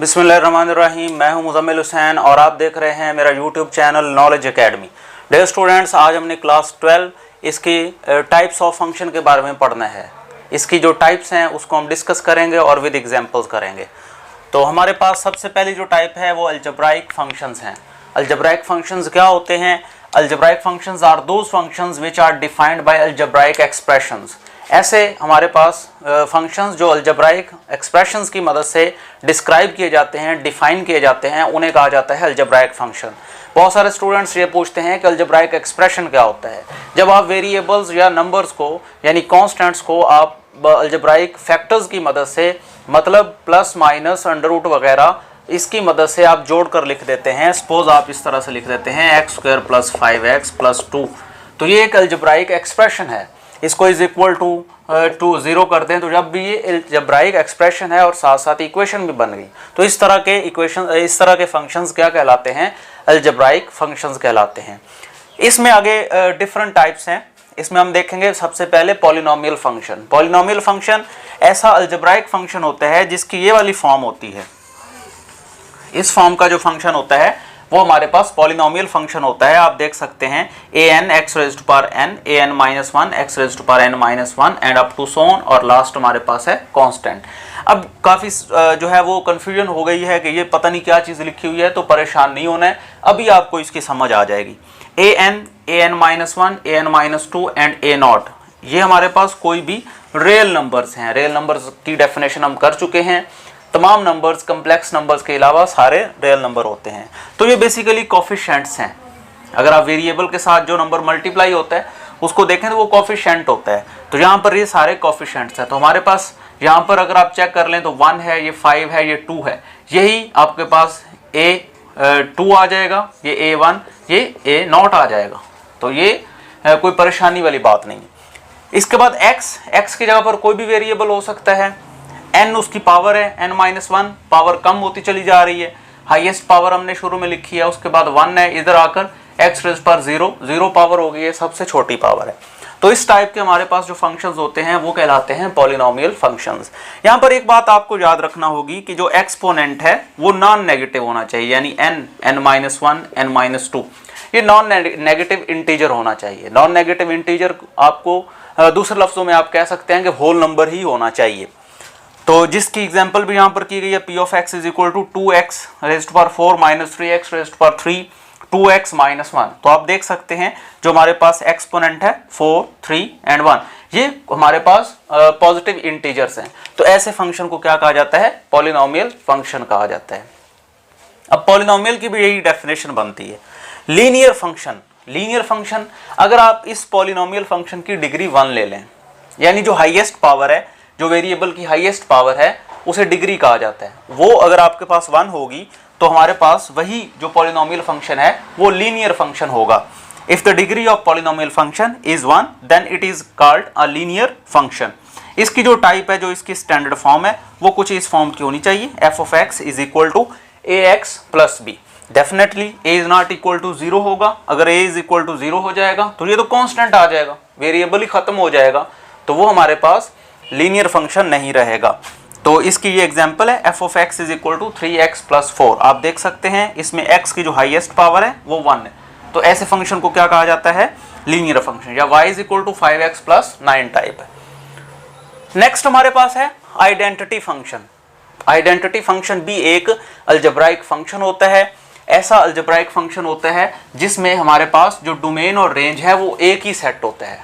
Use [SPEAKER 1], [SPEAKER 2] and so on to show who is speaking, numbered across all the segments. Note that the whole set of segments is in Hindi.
[SPEAKER 1] बिस्मिल्लाहिर्रहमानिर्रहीम। मैं हूं मुज़म्मिल हुसैन और आप देख रहे हैं मेरा YouTube channel Knowledge Academy. Dear students, आज हमने क्लास 12 इसकी टाइप्स ऑफ फंक्शन के बारे में पढ़ना है। इसकी जो टाइप्स हैं उसको हम डिस्कस करेंगे और विद एग्जांपल्स करेंगे। तो हमारे पास सबसे पहली जो टाइप है वो अलजेब्राइक फंक्शंस हैं। अलजेब्राइक फंक्शंस क्या होते हैं? Algebraic functions are those functions which are defined by algebraic expressions. ऐसे हमारे पास फंक्शंस जो अलजेब्राइक एक्सप्रेशंस की मदद से डिस्क्राइब किए जाते हैं, डिफाइन किए जाते हैं, उन्हें कहा जाता है अलजेब्राइक फंक्शन। बहुत सारे स्टूडेंट्स ये पूछते हैं कि अलजेब्राइक एक्सप्रेशन क्या होता है। जब आप वेरिएबल्स या नंबर्स को यानी कॉन्स्टेंट्स को आप अलजेब्राइक फैक्टर्स की मदद से, मतलब प्लस माइनस अंडर रूट वगैरह, इसकी मदद से आप जोड़ कर लिख देते हैं। सपोज आप इस तरह से लिख देते हैं x² + 5x + 2, तो ये एक अलजेब्राइक एक्सप्रेशन है। इसको इज इक्वल टू 0 कर दें तो जब भी ये अलजेब्राइक एक्सप्रेशन है और साथ साथ इक्वेशन भी बन गई। तो इस तरह के फंक्शंस क्या कहलाते हैं? अलजेब्राइक फंक्शंस कहलाते हैं। इसमें आगे डिफरेंट टाइप्स हैं। इसमें हम देखेंगे सबसे पहले पॉलिनोमियल फंक्शन। पॉलिनोमियल फंक्शन ऐसा अलजेब्राइक फंक्शन होता है जिसकी ये वाली फॉर्म होती है। इस फॉर्म का जो फंक्शन होता है वो हमारे पास पॉलिनोमियल फंक्शन होता है। आप देख सकते हैं an x raised to power n, an - 1 x raised to power n - 1 and up to so on, और लास्ट हमारे पास है कांस्टेंट। अब काफ़ी जो है वो कन्फ्यूजन हो गई है कि ये पता नहीं क्या चीज़ लिखी हुई है, तो परेशान नहीं होना है, अभी आपको इसकी समझ आ जाएगी। an -1 an -2 एंड a0, ये हमारे पास कोई भी रियल नंबर्स हैं। रियल नंबर्स की डेफिनेशन हम कर चुके हैं। तमाम नंबर्स, कम्प्लेक्स नंबर्स के अलावा सारे रियल नंबर होते हैं। तो ये बेसिकली कोफिशिएंट्स हैं। अगर आप वेरिएबल के साथ जो नंबर मल्टीप्लाई होता है उसको देखें तो वो कोफिशिएंट होता है। तो यहाँ पर ये सारे कोफिशिएंट्स हैं। तो हमारे पास यहाँ पर अगर आप चेक कर लें तो 1 है, ये 5 है, ये 2 है। यही आपके पास a2 आ जाएगा, ये a1, ये a0 आ जाएगा। तो ये कोई परेशानी वाली बात नहीं है। इसके बाद x की जगह पर कोई भी वेरिएबल हो सकता है। n उसकी पावर है, n - 1, पावर कम होती चली जा रही है। हाईएस्ट पावर हमने शुरू में लिखी है, उसके बाद 1 है, इधर आकर x raised पर 0 पावर हो गई है, सबसे छोटी पावर है। तो इस टाइप के हमारे पास जो फंक्शंस होते हैं वो कहलाते हैं पॉलिनोमियल फंक्शंस। यहाँ पर एक बात आपको याद रखना होगी कि जो एक्सपोनेंट है वो नॉन नेगेटिव होना चाहिए, यानी n -1 n -2 ये नॉन नेगेटिव इंटीजर होना चाहिए। नॉन नेगेटिव इंटीजर आपको दूसरे लफ्जों में आप कह सकते हैं कि होल नंबर ही होना चाहिए। तो जिसकी एग्जांपल भी यहाँ पर की गई है, p of x = 2x raised to power 4 - 3x raised to power 3 2x - 1। तो आप देख सकते हैं जो हमारे पास एक्सपोनेंट है 4, 3 एंड 1, ये हमारे पास पॉजिटिव इंटीजर्स हैं। तो ऐसे फंक्शन को क्या कहा जाता है? पॉलिनोमियल फंक्शन कहा जाता है। अब पॉलिनोमियल की भी यही डेफिनेशन बनती है। लीनियर फंक्शन, अगर आप इस पॉलिनोमियल फंक्शन की डिग्री 1 ले लें, यानी जो हाईएस्ट पावर है, जो वेरिएबल की हाईएस्ट पावर है, उसे डिग्री कहा जाता है। वो अगर आपके पास 1 होगी तो हमारे पास वही जो पॉलिनोमियल फंक्शन है वो लीनियर फंक्शन होगा। If the degree of polynomial function is 1 then it is called a linear function. इसकी जो टाइप है, जो इसकी स्टैंडर्ड फॉर्म है, वो कुछ इस फॉर्म की होनी चाहिए। f of x = ax + b। Definitely a is not equal to 0 होगा। अगर a इज इक्वल टू 0 हो जाएगा तो ये तो कांस्टेंट आ जाएगा, वेरिएबल ही खत्म हो जाएगा, तो वो हमारे पास लीनियर फंक्शन नहीं रहेगा। तो इसकी ये एग्जांपल है, f of x = 3x + 4। आप देख सकते हैं इसमें x की जो हाईएस्ट पावर है वो 1 है। तो ऐसे फंक्शन को क्या कहा जाता है? Linear function. या y = 5x + 9 टाइप है। नेक्स्ट हमारे पास है आइडेंटिटी फंक्शन। आइडेंटिटी फंक्शन भी एक अलजेब्राइक फंक्शन होता है। ऐसा अलजेब्राइक फंक्शन होता है जिसमें हमारे पास जो डोमेन और रेंज है वो एक ही सेट होता है।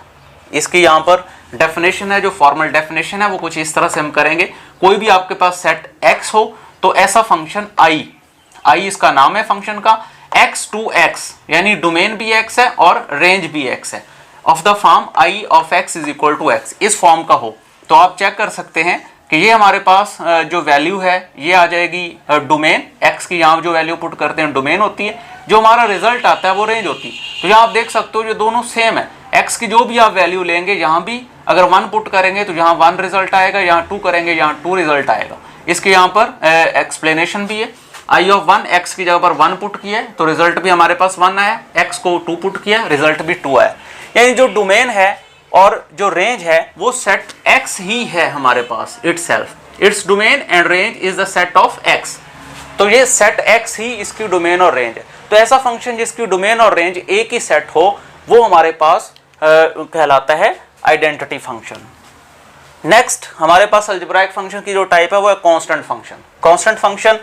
[SPEAKER 1] इसकी यहाँ पर डेफिनेशन है, जो फॉर्मल डेफिनेशन है वो कुछ इस तरह से हम करेंगे। कोई भी आपके पास सेट x हो तो ऐसा फंक्शन i इसका नाम है फंक्शन का, x to x, यानी डोमेन भी x है और रेंज भी x है, of the form i of x = x, इस फॉर्म का हो। तो आप चेक कर सकते हैं कि ये हमारे पास जो वैल्यू है ये आ जाएगी डोमेन। x की यहाँ जो वैल्यू पुट करते हैं डोमेन होती है, जो हमारा रिजल्ट आता है वो रेंज होती है। तो यहाँ आप देख सकते हो ये दोनों सेम है। x की जो भी आप वैल्यू लेंगे, यहाँ भी अगर 1 पुट करेंगे तो यहाँ 1 रिजल्ट आएगा, यहाँ 2 करेंगे यहाँ 2 रिजल्ट आएगा। इसके यहाँ पर एक्सप्लेनेशन भी है। i of 1, x की जगह पर 1 पुट किया है तो रिजल्ट भी हमारे पास 1 आया, x को 2 पुट किया, रिजल्ट भी 2 आया। यानी जो डोमेन है और जो रेंज है वो सेट x ही है हमारे पास itself. It's domain and range is the set of x। तो ये सेट x ही इसकी डोमेन और रेंज है। तो ऐसा फंक्शन जिसकी डोमेन और रेंज एक ही सेट हो वो हमारे पास कहलाता है आइडेंटिटी फंक्शन। नेक्स्ट हमारे पास अलजेब्राइक फंक्शन की जो टाइप है वो है कांस्टेंट फंक्शन। कांस्टेंट फंक्शन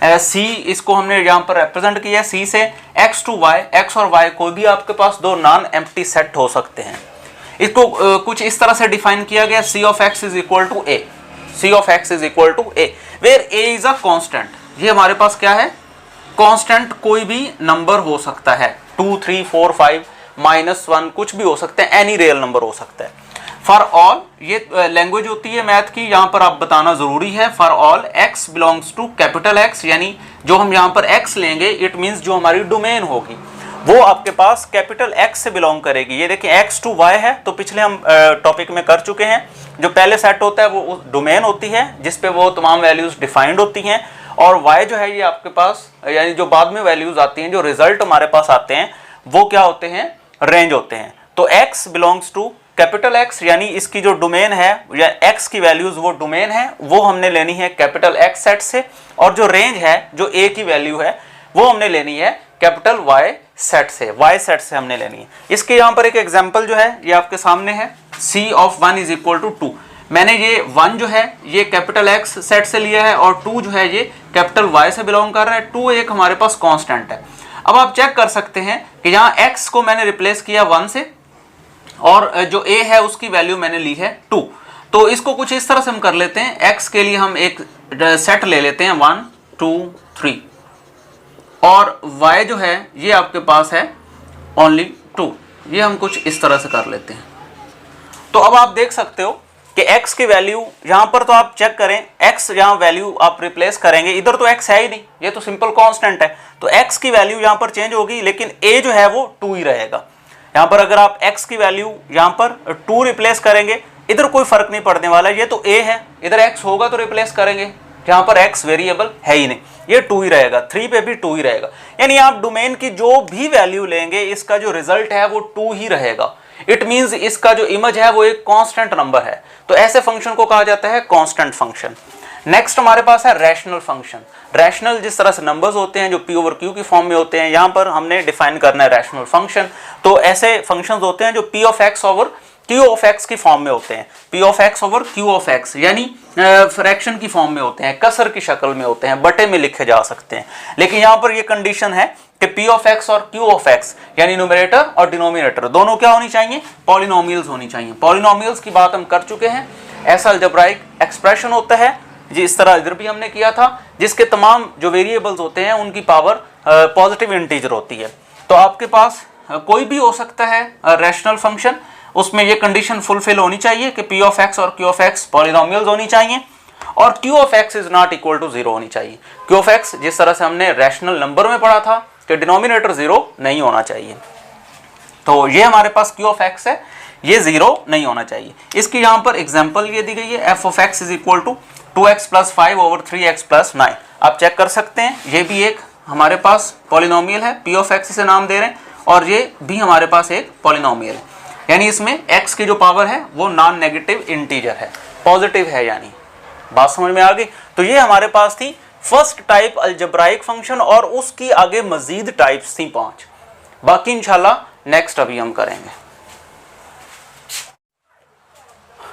[SPEAKER 1] सी, इसको हमने यहाँ पर रिप्रेजेंट किया सी से x टू y, x और y कोई भी आपके पास दो नॉन एम्प्टी सेट हो सकते हैं। इसको कुछ इस तरह से डिफाइन किया गया, c of x is equal to a, c of x is equal to a, where a is a constant. ये हमारे पास क्या है, कांस्टेंट कोई भी नंबर हो सकता है, 2 3 4 5 -1 कुछ भी हो सकते हैं, एनी रियल नंबर हो सकता है। फॉर ऑल, ये लैंग्वेज होती है मैथ की, यहाँ पर आप बताना जरूरी है। For all x belongs to capital X, यानी जो हम यहाँ पर x लेंगे इट मींस जो हमारी डोमेन होगी वो आपके पास कैपिटल X से बिलोंग करेगी। ये देखिए x टू y है, तो पिछले हम टॉपिक में कर चुके हैं। जो पहले सेट होता है वो डोमेन होती है जिसपे वो तमाम वैल्यूज डिफाइंड होती हैं, और y जो है ये आपके पास यानी जो बाद में वैल्यूज आती हैं, जो रिजल्ट हमारे पास आते हैं वो क्या होते हैं, रेंज होते हैं। तो x belongs to capital X, यानी इसकी जो डोमेन है या x की वैल्यूज वो डोमेन है वो हमने लेनी है कैपिटल X सेट से, और जो रेंज है जो a की वैल्यू है वो हमने लेनी है कैपिटल Y सेट से, Y सेट से हमने लेनी है। इसके यहाँ पर एक एग्जांपल जो है ये आपके सामने है, c of 1 is equal to 2। मैंने ये 1 जो है ये कैपिटल X सेट से लिया है और 2 जो है ये कैपिटल Y से बिलोंग कर रहा है। 2 एक हमारे पास कांस्टेंट है। अब आप चेक कर सकते हैं कि यहाँ x को मैंने रिप्लेस किया 1 से और जो a है उसकी वैल्यू मैंने ली है 2। तो इसको कुछ इस तरह से हम कर लेते हैं, x के लिए हम एक सेट ले लेते हैं 1 2 3, और y जो है ये आपके पास है ओनली 2। ये हम कुछ इस तरह से कर लेते हैं। तो अब आप देख सकते हो कि x की वैल्यू यहाँ पर, तो आप चेक करें x यहाँ वैल्यू आप रिप्लेस करेंगे, इधर तो x है ही नहीं, ये तो सिंपल कांस्टेंट है, तो x की वैल्यू यहाँ पर चेंज होगी लेकिन a जो है वो 2 ही रहेगा। यहाँ पर अगर आप x की वैल्यू यहाँ पर 2 रिप्लेस करेंगे, इधर कोई फर्क नहीं पड़ने वाला, ये तो a है, इधर x होगा तो रिप्लेस करेंगे, यहाँ पर x वेरिएबल है ही नहीं, ये 2 ही रहेगा, 3 पे भी 2 ही रहेगा। यानी आप डोमेन की जो भी वैल्यू लेंगे इसका जो रिजल्ट है वो 2 ही रहेगा। इट मींस इसका जो इमेज है वो एक कांस्टेंट नंबर है। तो ऐसे फंक्शन को कहा जाता है कांस्टेंट फंक्शन। नेक्स्ट हमारे पास है रैशनल फंक्शन। रैशनल जिस तरह से नंबर्स होते हैं जो p ओवर q की फॉर्म में होते हैं, यहाँ पर हमने डिफाइन करना है रैशनल फंक्शन। तो ऐसे फंक्शंस होते हैं जो p of x over q of x की फॉर्म में होते हैं, p of x over q of x, यानी फ्रैक्शन की फॉर्म में होते हैं, कसर की शक्ल में होते हैं, बटे में लिखे जा सकते हैं। लेकिन यहाँ पर ये कंडीशन है कि p ऑफ x और q ऑफ x यानी न्यूमरेटर और डिनोमिनेटर दोनों क्या होनी चाहिए, पॉलिनोमियल्स होनी चाहिए। पॉलिनोमियल्स की बात हम कर चुके हैं। ऐसा अलजेब्राइक एक्सप्रेशन होता है जिस तरह इधर भी हमने किया था, जिसके तमाम जो वेरिएबल्स होते हैं उनकी पावर पॉजिटिव इंटीजर होती है। तो आपके पास कोई भी हो सकता है रैशनल फंक्शन, उसमें ये कंडीशन फुलफिल होनी चाहिए कि p ऑफ x और q ऑफ x पॉलिनोमियल्स होनी चाहिए और q of x is not equal to 0 होनी चाहिए। q ऑफ x जिस तरह से हमने रैशनल नंबर में पढ़ा था कि डिनोमिनेटर 0 नहीं होना चाहिए, तो ये हमारे पास q ऑफ x है, ये 0 नहीं होना चाहिए। इसकी यहाँ पर एग्जाम्पल ये दी गई है, f of x is equal to 2x plus 5 over 3x plus 9। आप चेक कर सकते हैं, ये भी एक हमारे पास पॉलिनोमियल है, p ऑफ x से नाम दे रहे हैं, और ये भी हमारे पास एक पॉलिनोमियल है, यानी इसमें x की जो पावर है वो नॉन नेगेटिव इंटीजर है, पॉजिटिव है। यानी बात समझ में आ गई। तो ये हमारे पास थी फर्स्ट टाइप अलजेब्राइक फंक्शन, और उसकी आगे मजीद टाइप्स थी 5, बाकी इंशाल्लाह नेक्स्ट अभी हम करेंगे।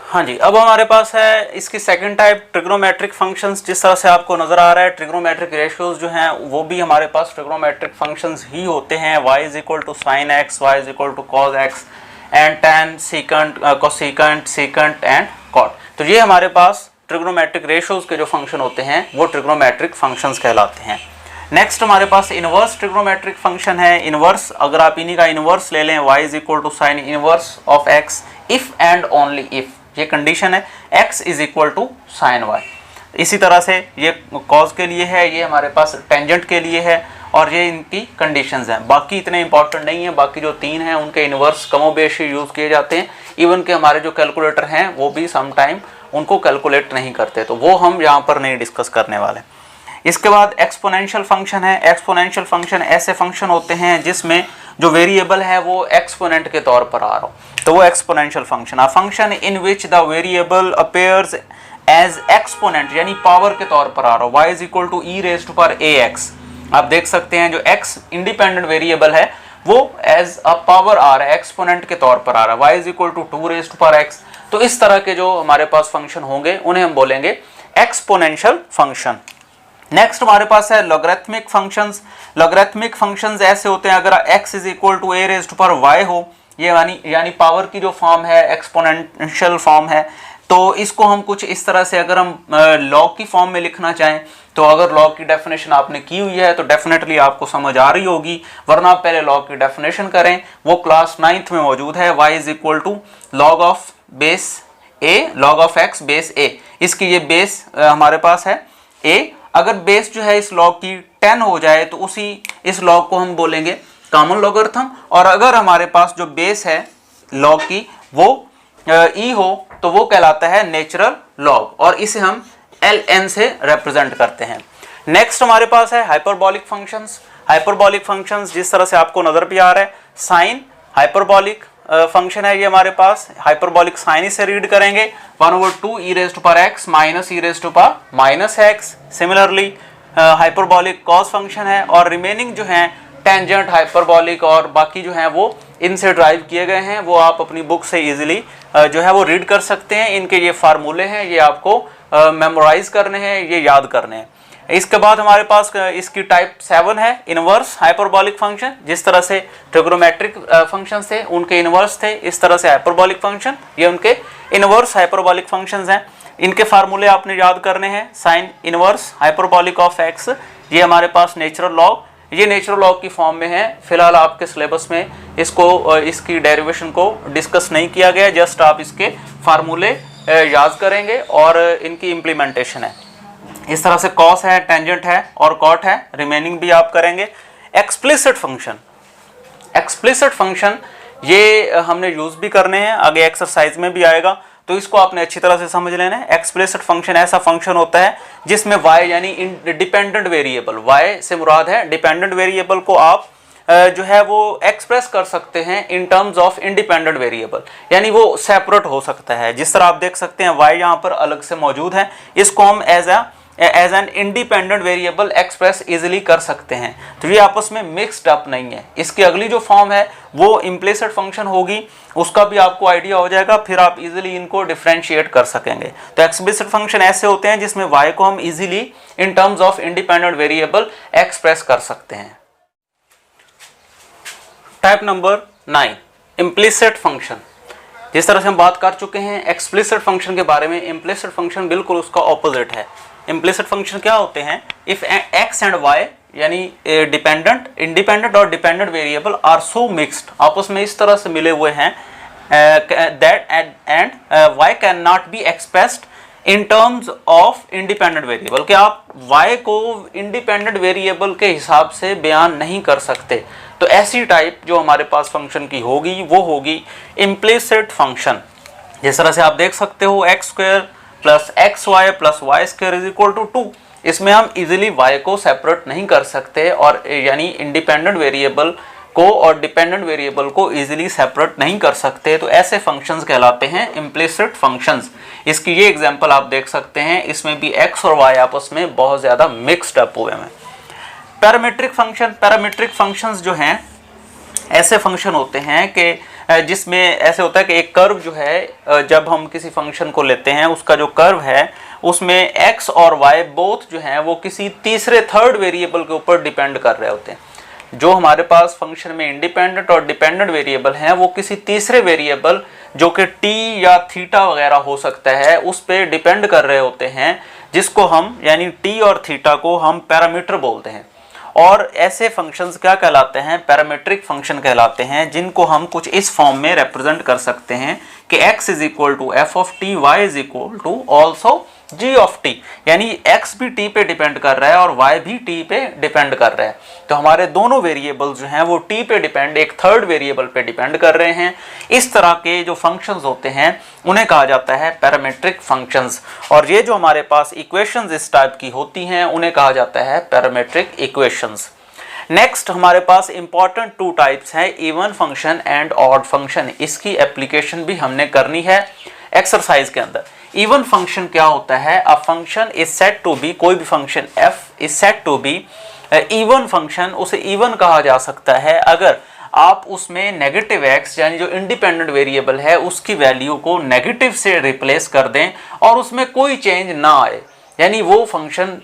[SPEAKER 1] हाँ जी, अब हमारे पास है इसकी सेकंड टाइप ट्रिग्नोमेट्रिक फंक्शंस। जिस तरह से आपको नजर आ रहा है ट्रिग्नोमेट्रिक रेशियोज जो हैं वो भी हमारे पास ट्रिग्नोमेट्रिक फंक्शंस ही होते हैं। y is equal to sine x, y is equal to cos x and tan secant cosecant secant and cot. तो ये हमारे पास ट्रिग्नोमेट्रिक रेशियोज के जो फंक्शन होते हैं वो ट्रिग्नोमेट्रिक फंक्शंस कहलाते हैं। नेक्स्ट हमारे पास इनवर्स ट्रिग्नोमेट्रिक फंक्शन है। इनवर्स, अगर आप इन्हीं का इनवर्स ले लें, y is equal to sine inverse of x if and only if, ये कंडीशन है, x is equal to sine y। इसी तरह से ये कॉज के लिए है, ये हमारे पास टेंजेंट के लिए है, और ये इनकी कंडीशंस हैं। बाकी इतने इंपॉर्टेंट नहीं है, बाकी जो 3 हैं उनके इनवर्स कमोबेश यूज़ किए जाते हैं। इवन के हमारे जो कैलकुलेटर हैं वो भी सम टाइम उनको कैलकुलेट नहीं करते, तो वो हम यहाँ पर नहीं डिस्कस करने वाले। इसके बाद एक्सपोनेंशियल फंक्शन है। एक्सपोनेंशियल फंक्शन ऐसे फंक्शन होते हैं जिसमें जो वेरिएबल है वो एक्सपोनेंट के तौर पर आ रहा हो, तो वो exponential function. A function in which the variable appears as exponent यानी पावर के तौर पर आ रहा हो, y is equal to e raise to power ax। आप देख सकते हैं जो x इंडिपेंडेंट वेरिएबल है वो एज अ पावर आ रहा है, एक्सपोनेंट के तौर पर आ रहा है, y is equal to 2 raise to power x। तो इस तरह के जो हमारे पास फंक्शन होंगे उन्हें हम बोलेंगे एक्सपोनेंशियल फंक्शन। नेक्स्ट हमारे पास है लॉगरिथमिक फंक्शंस। लॉगरिथमिक फंक्शंस ऐसे होते हैं अगर x is equal to a raise to power y हो, ये यानी पावर की जो फॉर्म है एक्सपोनेंशियल फॉर्म है, तो इसको हम कुछ इस तरह से अगर हम लॉग की फॉर्म में लिखना चाहें तो अगर लॉग की डेफिनेशन आपने की हुई है तो डेफिनेटली आपको समझ आ रही होगी, वरना आप पहले लॉग की डेफिनेशन करें, वो क्लास 9th में मौजूद है। y is equal to log of base a log of x base a। इसकी ये बेस हमारे पास है a। अगर बेस जो है इस लॉग की 10 हो जाए तो उसी इस लॉग को हम बोलेंगे कॉमन लॉगरिथम, और अगर हमारे पास जो बेस है लॉग की वो e हो तो वो कहलाता है नेचुरल लॉग, और इसे हम ln से रिप्रेजेंट करते हैं। नेक्स्ट हमारे पास है हाइपरबॉलिक फंक्शंस। हाइपरबॉलिक फंक्शंस जिस तरह से आपको नजर भी आ रहा है, साइन हाइपरबॉलिक फंक्शन है ये हमारे पास, हाइपरबॉलिक साइन इसे रीड करेंगे 1/2 e raise to power x minus e raise to power minus x. Similarly hyperbolic cos function है, और रिमेनिंग जो है टेंजेंट हाइपरबॉलिक और बाकी जो हैं वो इनसे ड्राइव किए गए हैं, वो आप अपनी बुक से इजीली जो है वो रीड कर सकते हैं। इनके ये फार्मूले हैं, ये आपको मेमोराइज करने हैं, ये याद करने हैं। इसके बाद हमारे पास इसकी टाइप 7 है इनवर्स हाइपरबॉलिक फंक्शन। जिस तरह से ट्रिग्नोमेट्रिक फंक्शन थे उनके इनवर्स थे, इस तरह से हाइपरबॉलिक फंक्शन ये उनके इनवर्स हाइपरबॉलिक फंक्शंस हैं। इनके फार्मूले आपने याद करने हैं। Sine inverse hyperbolic of x, ये हमारे पास नेचुरल लॉग, ये नेचुरल लॉग की फॉर्म में है। फिलहाल आपके सिलेबस में इसको इसकी डेरिवेशन को डिस्कस नहीं किया गया, जस्ट आप इसके फार्मूले याद करेंगे और इनकी इम्प्लीमेंटेशन है। इस तरह से कॉस है, टेंजेंट है और कॉट है, रिमेनिंग भी आप करेंगे। एक्सप्लिसिट फंक्शन, एक्सप्लिसिट फंक्शन ये हमने यूज भी करने हैं, आगे एक्सरसाइज में भी आएगा, तो इसको आपने अच्छी तरह से समझ लेना है। एक्सप्लिसिट फंक्शन ऐसा फंक्शन होता है जिसमें y यानी डिपेंडेंट वेरिएबल, y से मुराद है डिपेंडेंट वेरिएबल को आप जो है वो एक्सप्रेस कर सकते हैं इन टर्म्स ऑफ इंडिपेंडेंट वेरिएबल, यानी वो सेपरेट हो सकता है। जिस तरह आप देख सकते हैं y यहाँ पर अलग से मौजूद है, इसको हम as an independent variable express easily कर सकते हैं, तो ये आपस में मिक्सड अप नहीं है। इसकी अगली जो फॉर्म है वो इम्प्लिसिट फंक्शन होगी, उसका भी आपको आइडिया हो जाएगा, फिर आप इजीली इनको डिफरेंशिएट कर सकेंगे। तो एक्सप्लिसिट फंक्शन ऐसे होते हैं जिसमें y को हम easily in terms of independent variable express कर सकते हैं। Type number 9 implicit function. जिस तरह से हम बात कर चुके हैं एक्सप्लिसिट फंक्शन के बारे में, इम्प्लिसिट फंक्शन बिल्कुल उसका ऑपोजिट है। इम्प्लिसिट फंक्शन क्या होते हैं? इफ एक्स एंड वाई यानी डिपेंडेंट, इंडिपेंडेंट और dependent variable are so mixed, आपस में इस तरह से मिले हुए हैं that and y can not be expressed in terms of independent variable, कि आप y को इंडिपेंडेंट वेरिएबल के हिसाब से बयान नहीं कर सकते। तो ऐसी टाइप जो हमारे पास फंक्शन की होगी वो होगी इम्प्लिसिट फंक्शन। जिस तरह से आप देख सकते हो x square plus x y plus y square is equal to 2, इसमें हम इजीली y को सेपरेट नहीं कर सकते, और यानी इंडिपेंडेंट वेरिएबल को और डिपेंडेंट वेरिएबल को इजीली सेपरेट नहीं कर सकते, तो ऐसे फंक्शंस कहलाते हैं इम्प्लिसिट फंक्शंस। इसकी ये एग्जांपल आप देख सकते हैं, इसमें भी x और y आपस में बहुत ज़्यादा मिक्सड अप हुए हैं। पैरामीट्रिक फंक्शन, पैरामीट्रिक फंक्शंस जो हैं ऐसे फंक्शन होते हैं कि जिसमें ऐसे होता है कि एक कर्व जो है जब हम किसी फंक्शन को लेते हैं उसका जो कर्व है उसमें x और y बोथ जो हैं वो किसी तीसरे थर्ड वेरिएबल के ऊपर डिपेंड कर रहे होते हैं। जो हमारे पास फंक्शन में इंडिपेंडेंट और डिपेंडेंट वेरिएबल हैं वो किसी तीसरे वेरिएबल जो कि t या थीटा वगैरह हो सकता है उस पर डिपेंड कर रहे होते हैं, जिसको हम यानी t और थीटा को हम पैरामीटर बोलते हैं। और ऐसे फंक्शंस क्या कहलाते हैं? पैरामीट्रिक फंक्शन कहलाते हैं, जिनको हम कुछ इस फॉर्म में रिप्रेजेंट कर सकते हैं कि x is equal to f of t, y is equal to also g of t, यानी x भी t पे डिपेंड कर रहा है और y भी t पे डिपेंड कर रहा है। तो हमारे दोनों वेरिएबल्स जो हैं वो t पे डिपेंड, एक थर्ड वेरिएबल पे डिपेंड कर रहे हैं। इस तरह के जो फंक्शंस होते हैं उन्हें कहा जाता है पैरामीट्रिक फंक्शंस, और ये जो हमारे पास इक्वेशंस इस टाइप की होती हैं उन्हें कहा जाता है पैरामीट्रिक इक्वेशंस। नेक्स्ट हमारे पास इंपॉर्टेंट 2 टाइप्स हैं, even function and odd function. इसकी एप्लीकेशन भी हमने करनी है एक्सरसाइज के अंदर। इवन फंक्शन क्या होता है? A function is said to be, कोई भी function f is said to be even function, उसे इवन कहा जा सकता है अगर आप उसमें नेगेटिव x यानी जो इंडिपेंडेंट वेरिएबल है उसकी वैल्यू को नेगेटिव से रिप्लेस कर दें और उसमें कोई चेंज ना आए, यानी वो फंक्शन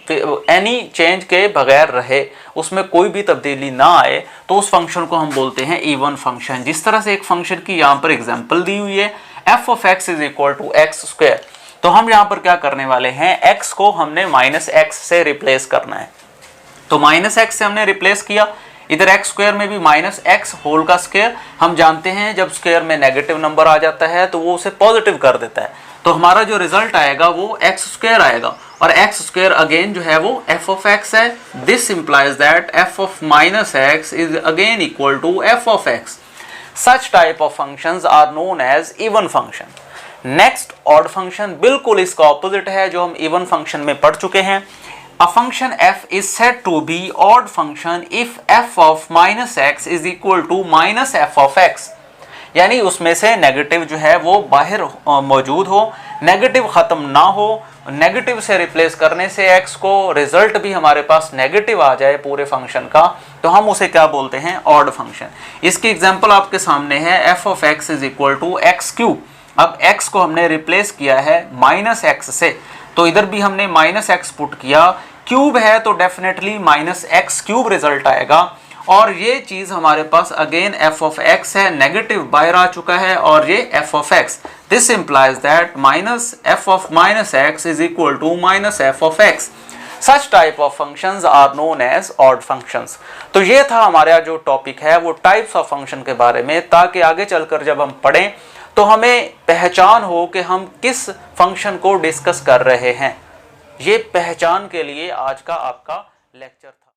[SPEAKER 1] एनी चेंज के बगैर रहे, उसमें कोई भी तब्दीली ना आए, तो उस फंक्शन को हम बोलते हैं इवन फंक्शन। जिस तरह से एक फंक्शन की यहाँ पर एग्जांपल दी हुई है f of x is equal to x square, तो हम यहाँ पर क्या करने वाले हैं, x को हमने माइनस एक्स से रिप्लेस करना है। तो माइनस एक्स से हमने रिप्लेस किया, इधर एक्स स्क्वायर में भी माइनस एक्स होल का स्क्वायर, हम जानते हैं जब स्क्वायर में नेगेटिव नंबर आ जाता है तो वो उसे पॉजिटिव कर देता है, तो हमारा जो रिजल्ट आएगा वो एक्स स्क्वायर आएगा, और एक्स स्क्वायर अगेन जो है वो एफ ऑफ एक्स है। This implies that f of minus x is again equal to f of x. Such type of functions are known as even function. Next odd function बिल्कुल इसका ऑपोजिट है जो हम इवन फंक्शन में पढ़ चुके हैं। A function f is said to be odd function if f of minus x is equal to minus f of x, यानी उसमें से नेगेटिव जो है वो बाहर मौजूद हो, नेगेटिव ख़त्म ना हो, नेगेटिव से रिप्लेस करने से x को रिजल्ट भी हमारे पास नेगेटिव आ जाए पूरे फंक्शन का, तो हम उसे क्या बोलते हैं, ऑड फंक्शन। इसकी एग्जांपल आपके सामने है f of x is equal to x cube. अब x को हमने रिप्लेस किया है माइनस एक्स से, तो इधर भी हमने माइनस एक्स पुट किया, क्यूब है तो definitely minus x cube result आएगा, और ये चीज हमारे पास अगेन f ऑफ x है, नेगेटिव बाहर आ चुका है और ये f of x। This implies that minus f of minus x is equal to minus f of x। Such type of functions are known as odd functions. तो ये था हमारा जो टॉपिक है वो टाइप्स ऑफ फंक्शन के बारे में, ताकि आगे चलकर जब हम पढ़ें तो हमें पहचान हो कि हम किस फंक्शन को डिस्कस कर रहे हैं। ये पहचान के लिए आज का आपका लेक्चर था।